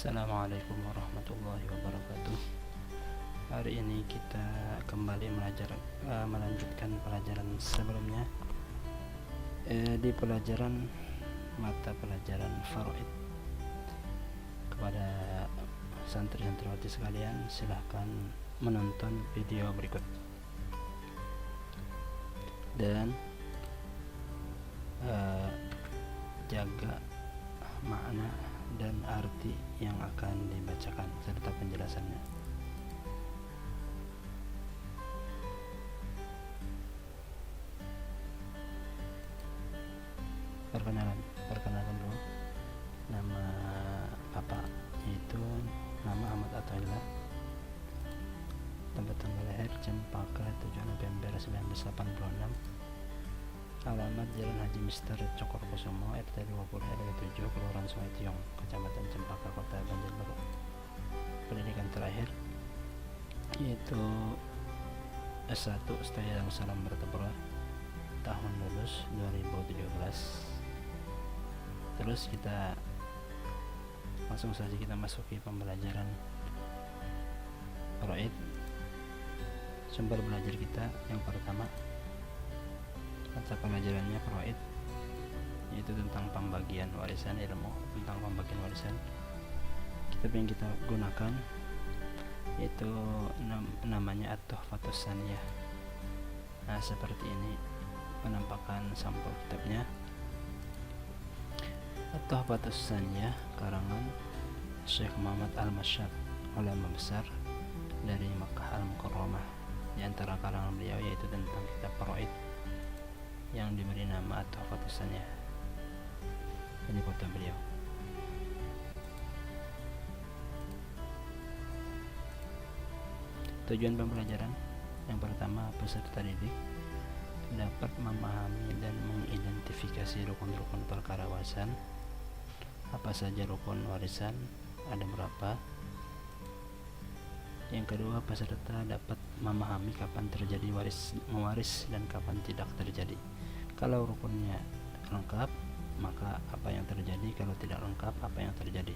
Assalamualaikum warahmatullahi wabarakatuh. Hari ini kita kembali melanjutkan pelajaran sebelumnya di pelajaran mata pelajaran Faraid. Kepada santri-santriwati sekalian, silahkan menonton video berikut dan jaga makna dan arti yang akan dibacakan serta penjelasannya. Perkenalkan dulu. Nama Bapak yaitu nama Ahmad Athaillah. Tempat tanggal lahir Cempaka 7 November 1986. Alamat Jalan Haji Mister Cokorkusumo, RT 20 RW 7, Kelurahan Sungai Tiong, Kecamatan Cempaka, Kota Banjarbaru. Pendidikan terakhir yaitu S1 Setia dan Salam Bertempur, tahun lulus 2017. Terus kita langsung saja kita masuki pembelajaran Faraid. Sumber belajar kita yang pertama, mata pelajarannya Faraid, yaitu tentang pembagian warisan, ilmu tentang pembagian warisan. Kitab yang kita gunakan yaitu namanya At-Tuhfatus Tsaniyah. Nah, seperti ini penampakan sampul kitabnya. At-Tuhfatus Tsaniyah karangan Syekh Muhammad Al-Masyad, ulama besar dari Makkah Al-Mukarramah. Di antara karangan beliau yaitu tentang kitab Faraid yang diberi nama At-Tuhfatus Tsaniyah. Ini foto beliau. Tujuan pembelajaran yang pertama, peserta didik dapat memahami dan mengidentifikasi rukun-rukun perkara warisan. Apa saja rukun warisan, ada berapa? Yang kedua, peserta dapat memahami kapan terjadi mewaris dan kapan tidak terjadi. Kalau rukunnya lengkap, maka apa yang terjadi? Kalau tidak lengkap, apa yang terjadi?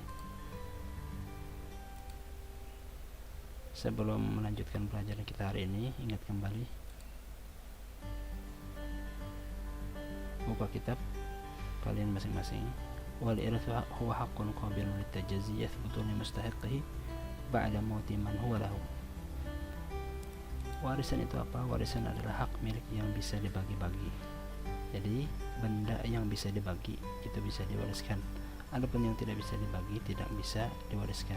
Sebelum melanjutkan pelajaran kita hari ini, ingat kembali buka kitab kalian masing-masing. Wal irathu huwa haqqun qabilun litajazzi yathbutu li mustahiqihi ba'da mauti man huwa lahu. Warisan itu apa? Warisan adalah hak milik yang bisa dibagi-bagi. Jadi benda yang bisa dibagi itu bisa diwariskan. Adapun yang tidak bisa dibagi tidak bisa diwariskan.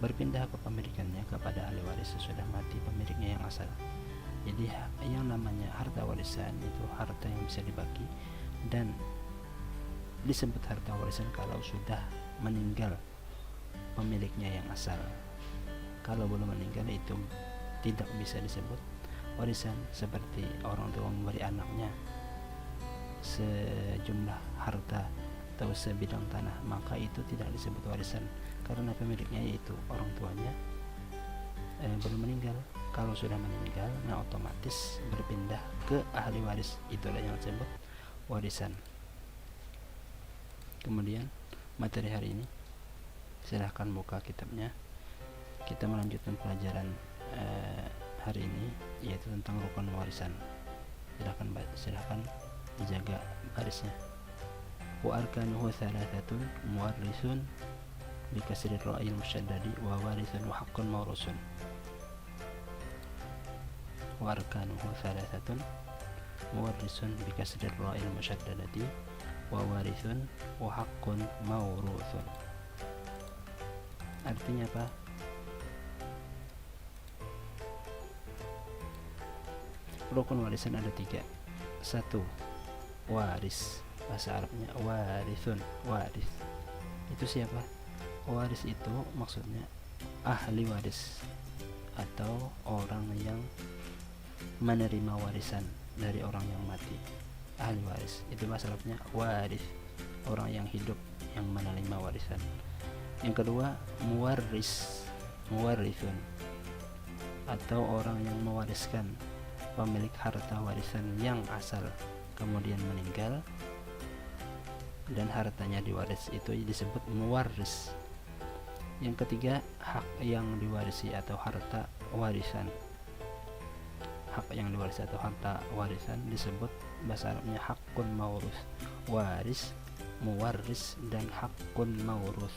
Berpindah kepemilikannya kepada ahli waris sesudah mati pemiliknya yang asal. Jadi yang namanya harta warisan itu harta yang bisa dibagi, dan disebut harta warisan kalau sudah meninggal pemiliknya yang asal. Kalau belum meninggal itu tidak bisa disebut warisan. Seperti orang tua memberi anaknya sejumlah harta atau sebidang tanah, maka itu tidak disebut warisan karena pemiliknya yaitu orang tuanya belum meninggal. Kalau sudah meninggal, nah otomatis berpindah ke ahli waris, itulah yang disebut warisan. Kemudian materi hari ini, silahkan buka kitabnya. Kita melanjutkan pelajaran hari ini yaitu tentang rukun warisan. Silahkan dijaga barisnya. Wa arkanuhu thalathatun muwarrisun bi kasri ra'il musyaddadi wa warithun wa haqqun mawrusun. Wa arkanuhu thalathatun muwarrisun bi kasri ra'il musyaddadi wa warithun wa haqqun mawrusun. Artinya apa? Rukun warisan ada 3. 1. Waris, bahasa Arabnya warithun. Waris itu siapa? Waris itu maksudnya ahli waris atau orang yang menerima warisan dari orang yang mati. Ahli waris itu bahasa Arabnya waris, orang yang hidup yang menerima warisan. Yang kedua, muwarrithun atau orang yang mewariskan, pemilik harta warisan yang asal kemudian meninggal dan hartanya diwaris, itu disebut muwarris. Yang ketiga, hak yang diwarisi atau harta warisan. Hak yang diwarisi atau harta warisan disebut bahasa Arabnya hakun maurus. Waris, muwaris, dan hakun maurus.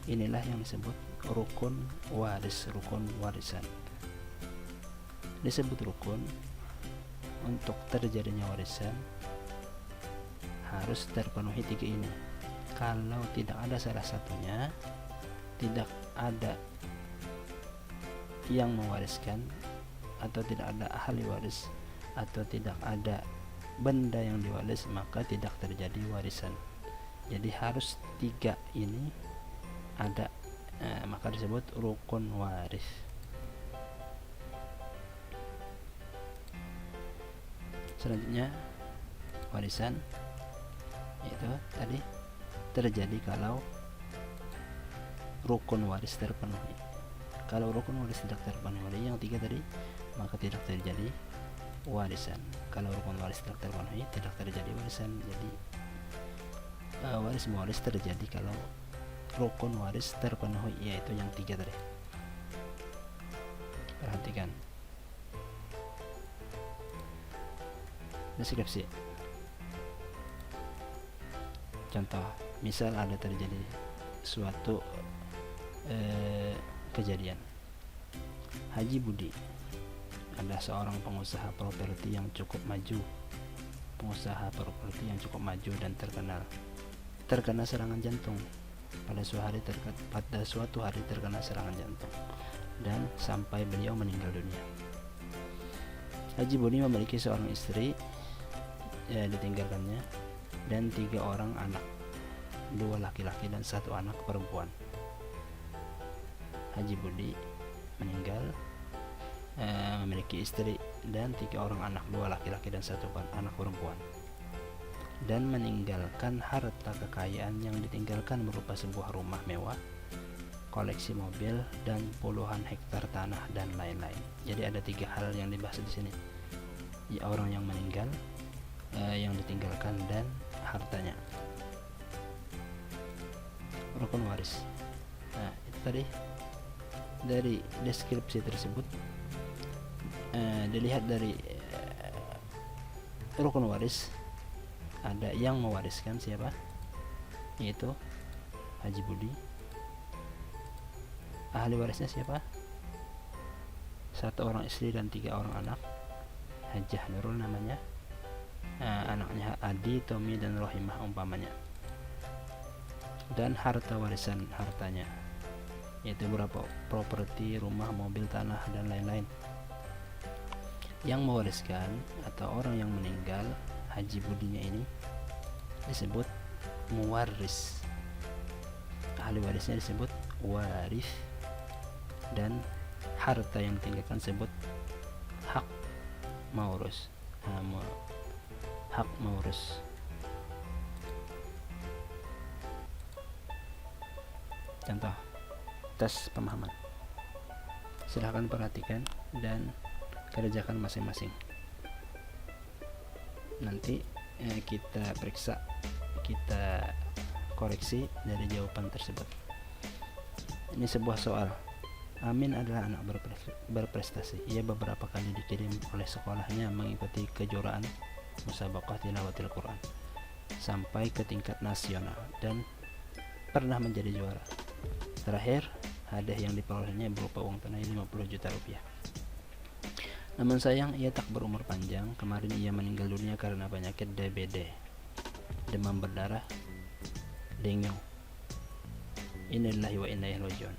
Inilah yang disebut rukun waris, rukun warisan. Disebut rukun untuk terjadinya warisan harus terpenuhi tiga ini. Kalau tidak ada salah satunya, tidak ada yang mewariskan, atau tidak ada ahli waris, atau tidak ada benda yang diwaris, maka tidak terjadi warisan. Jadi harus tiga ini ada, maka disebut rukun waris. Selanjutnya, warisan itu tadi terjadi kalau rukun waris terpenuhi. Kalau rukun waris tidak terpenuhi yang tiga tadi, maka tidak terjadi warisan. Kalau rukun waris tidak terpenuhi, tidak terjadi warisan. Jadi waris mewaris terjadi kalau rukun waris terpenuhi, yaitu yang tiga tadi. Perhatikan deskripsi. Contoh, misal ada terjadi suatu kejadian. Haji Budi adalah seorang pengusaha properti yang cukup maju. Pengusaha properti yang cukup maju dan terkena serangan jantung. Pada suatu hari terkena serangan jantung dan sampai beliau meninggal dunia. Haji Budi memiliki seorang istri, ditinggalkannya, dan 3 orang anak, 2 laki-laki dan 1 anak perempuan. Haji Budi meninggal, memiliki istri dan 3 orang anak, 2 laki-laki dan 1 anak perempuan, dan meninggalkan harta kekayaan yang ditinggalkan berupa sebuah rumah mewah, koleksi mobil, dan puluhan hektar tanah dan lain-lain. Jadi ada 3 hal yang dibahas di sini, ya, orang yang meninggal, yang ditinggalkan, dan hartanya. Rukun waris. Nah, itu tadi dari deskripsi tersebut dilihat dari rukun waris, ada yang mewariskan siapa, yaitu Haji Budi. Ahli warisnya siapa? 1 orang istri dan 3 orang anak. Hajah Nurul namanya, anaknya Adi, Tommy, dan Rohimah umpamanya. Dan harta warisan, hartanya yaitu beberapa properti, rumah, mobil, tanah, dan lain-lain. Yang mewariskan atau orang yang meninggal, Haji Budinya ini, disebut muwaris. Ahli warisnya disebut waris, dan harta yang ditinggalkan disebut hak maurus. Hak maurus. Contoh tes pemahaman, silahkan perhatikan dan kerjakan masing-masing. Nanti kita periksa, kita koreksi dari jawaban tersebut. Ini sebuah soal. Amin adalah anak berprestasi. Ia beberapa kali dikirim oleh sekolahnya mengikuti kejuaraan musabaqah tilawatil Quran sampai ke tingkat nasional dan pernah menjadi juara. Terakhir, hadiah yang diperolehnya berupa uang tunai 50 juta rupiah. Namun sayang, ia tak berumur panjang. Kemarin ia meninggal dunia karena penyakit DBD, demam berdarah, dengue. Innalillahi wa inna ilaihi raji'un.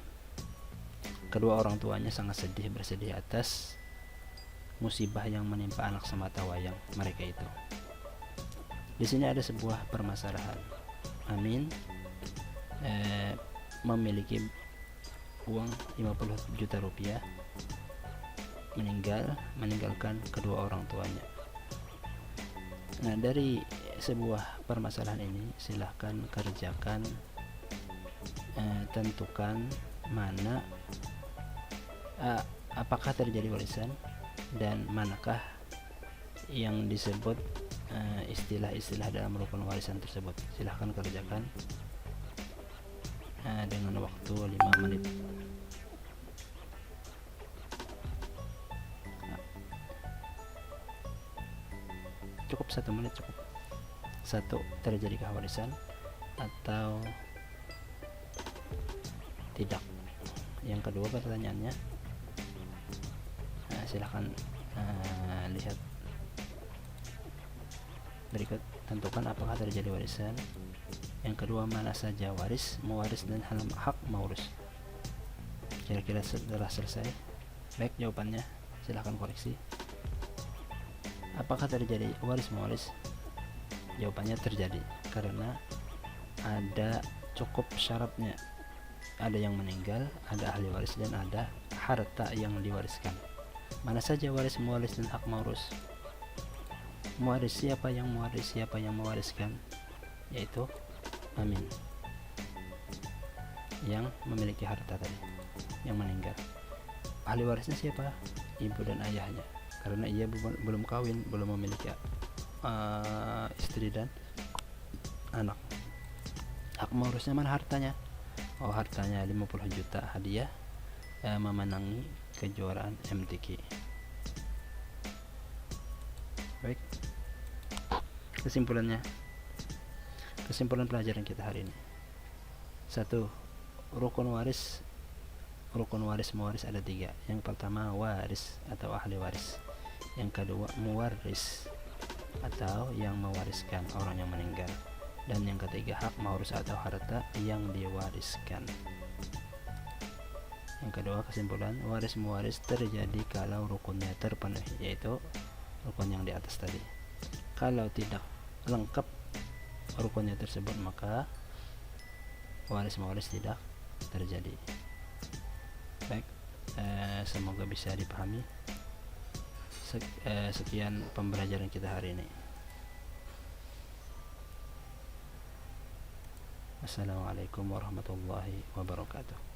Kedua orang tuanya sangat bersedih atas musibah yang menimpa anak semata wayang mereka itu. Di sini ada sebuah permasalahan. Amin memiliki uang 50 juta rupiah, meninggalkan kedua orang tuanya. Nah, dari sebuah permasalahan ini silahkan kerjakan, tentukan mana apakah terjadi warisan dan manakah yang disebut istilah-istilah dalam rukun warisan tersebut. Silahkan kerjakan dengan waktu 5 menit. Cukup 1 menit cukup. 1, terjadi warisan atau tidak. Yang kedua pertanyaannya, silahkan lihat berikut. Tentukan apakah terjadi warisan. Yang kedua, mana saja waris, mewaris, dan hak maurus. Kira-kira setelah selesai. Baik, jawabannya silahkan koreksi. Apakah terjadi waris mewaris? Jawabannya terjadi, karena ada cukup syaratnya. Ada yang meninggal, ada ahli waris, dan ada harta yang diwariskan. Mana saja waris, mewaris, dan hak maurus. Mewaris, siapa yang mewaris, siapa yang mewariskan? Yaitu amin, yang memiliki harta tadi, yang meninggal. Ahli warisnya siapa? Ibu dan ayahnya, karena ia belum kawin, belum memiliki istri dan anak. Hak maurusnya mana hartanya? Oh, hartanya 50 juta hadiah memenangi kejuaraan MTQ. Baik, kesimpulan pelajaran kita hari ini. 1. Rukun waris mewaris ada 3. Yang pertama, waris atau ahli waris. Yang kedua, mewaris atau yang mewariskan, orang yang meninggal. Dan yang ketiga, hak maurus atau harta yang diwariskan. Yang kedua, kesimpulan, waris mewaris terjadi kalau rukunnya terpenuhi, yaitu rukun yang di atas tadi. Kalau tidak lengkap rukunnya tersebut, maka waris mewaris tidak terjadi. Baik, semoga bisa dipahami. Sekian pembelajaran kita hari ini. Assalamualaikum warahmatullahi wabarakatuh.